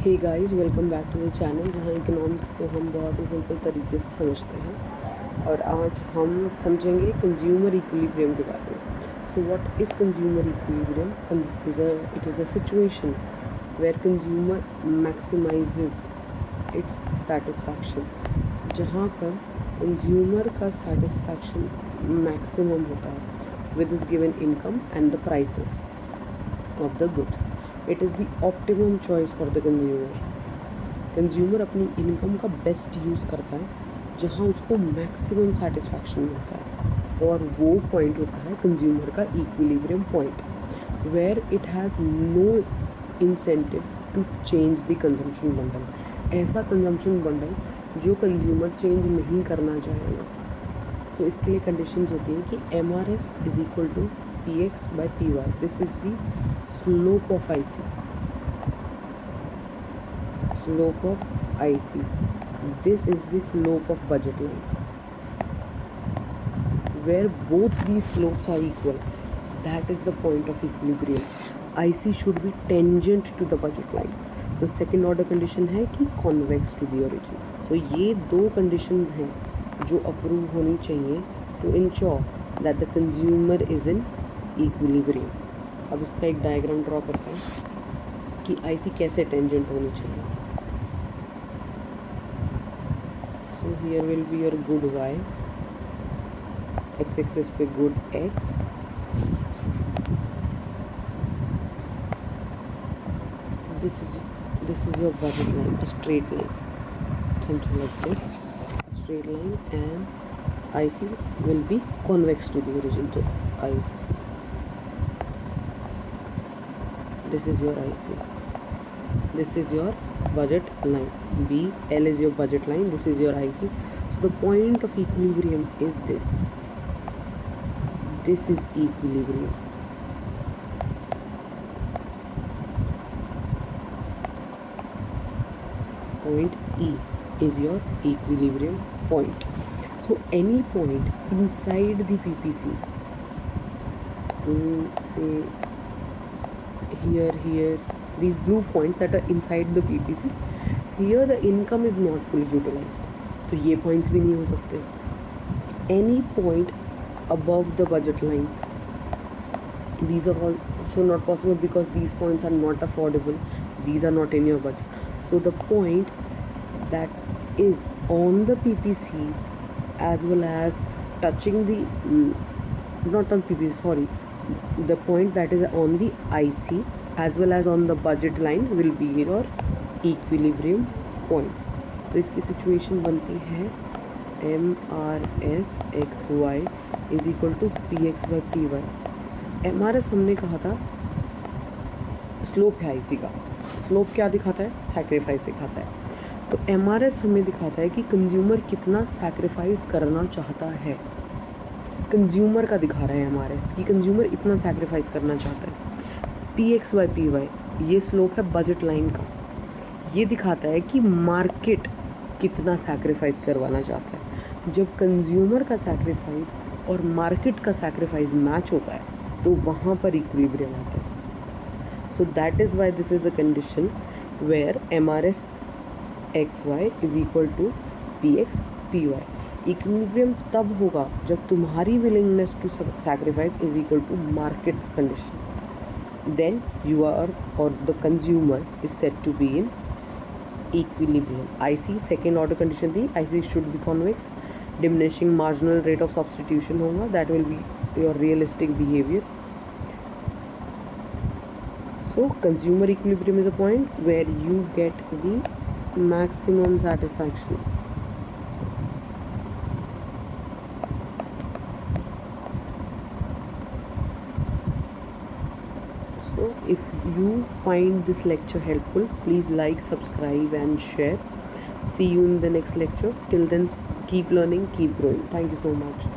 Hey guys, welcome back to the channel जहाँ economics को हम बहुत ही सिंपल तरीके से समझते हैं। और आज हम समझेंगे कंज्यूमर इक्विलिब्रियम के बारे में। So what is consumer equilibrium? It is a situation where consumer maximises its satisfaction, जहाँ पर कंज्यूमर का सेटिस्फैक्शन मैक्सिमम होता है with is given income and the prices of the goods. It is the optimum choice for the consumer. Consumer अपनी income का best use करता है जहाँ उसको मैक्सिमम सेटिस्फैक्शन मिलता है, और वो पॉइंट होता है कंज्यूमर का equilibrium point, where it has no incentive to change the consumption bundle. ऐसा कंजम्पशन बंडल जो कंज्यूमर चेंज नहीं करना चाहेगा। तो इसके लिए कंडीशंस होती हैं कि MRS is equal to PX/PY. This is the slope of IC. Slope of IC. This is the slope of budget line. Where both these slopes are equal, that is the point of equilibrium. IC should be tangent to the budget line. तो second order condition है कि convex to the origin. तो ये दो conditions हैं जो approve होनी चाहिए to ensure that the consumer is in equilibrium. अब इसका एक डायग्राम ड्रॉ करते हैं कि आईसी कैसे टेंजेंट होनी चाहिए। So here will be your good Y, X axis पे good X, this is your budget line, a straight line, something like this, straight line, and IC will be convex to the origin. So IC, this is your IC, this is your budget line, BL is your budget line, this is your IC. So the point of equilibrium is this is equilibrium. Point E is your equilibrium point. So any point inside the PPC, say here, these blue points that are inside the PPC, here the income is not fully utilized, तो ये points भी नहीं हो सकते. Any point above the budget line, these are also not possible because these points are not affordable, these are not in your budget. So the point that is on the PPC as well as touching the not on PPC, sorry, the point that is on the IC as well as on the budget line will be your equilibrium points. तो इसकी situation बनती है MRS XY is equal to PX/PY. MRS हमने कहा था slope है IC का, slope क्या दिखाता है? सैक्रिफाइस दिखाता है। तो MRS हमें दिखाता है कि कंज्यूमर कितना सैक्रिफाइस करना चाहता है। कंज्यूमर का दिखा रहा है MRS कि कंज्यूमर इतना सैक्रिफाइस करना चाहता है। PX/PY ये स्लोप है बजट लाइन का, ये दिखाता है कि मार्केट कितना सैक्रिफाइस करवाना चाहता है। जब कंज्यूमर का सैक्रिफाइस और मार्केट का सैक्रिफाइस मैच होता है तो वहाँ पर इक्विलिब्रियम आता है। So that is why this is a condition where MRS XY is equal to PX/PY. Equilibrium तब होगा जब तुम्हारी willingness to sacrifice is equal to market's condition, then you are और the consumer is set to be in equilibrium. IC second order condition थी, IC should be convex, diminishing marginal rate of substitution होगा, that will be your realistic behaviour. So consumer equilibrium is a point where you get the maximum satisfaction. So if you find this lecture helpful, please like, subscribe and share. See you in the next lecture. Till then, keep learning, keep growing. Thank you so much.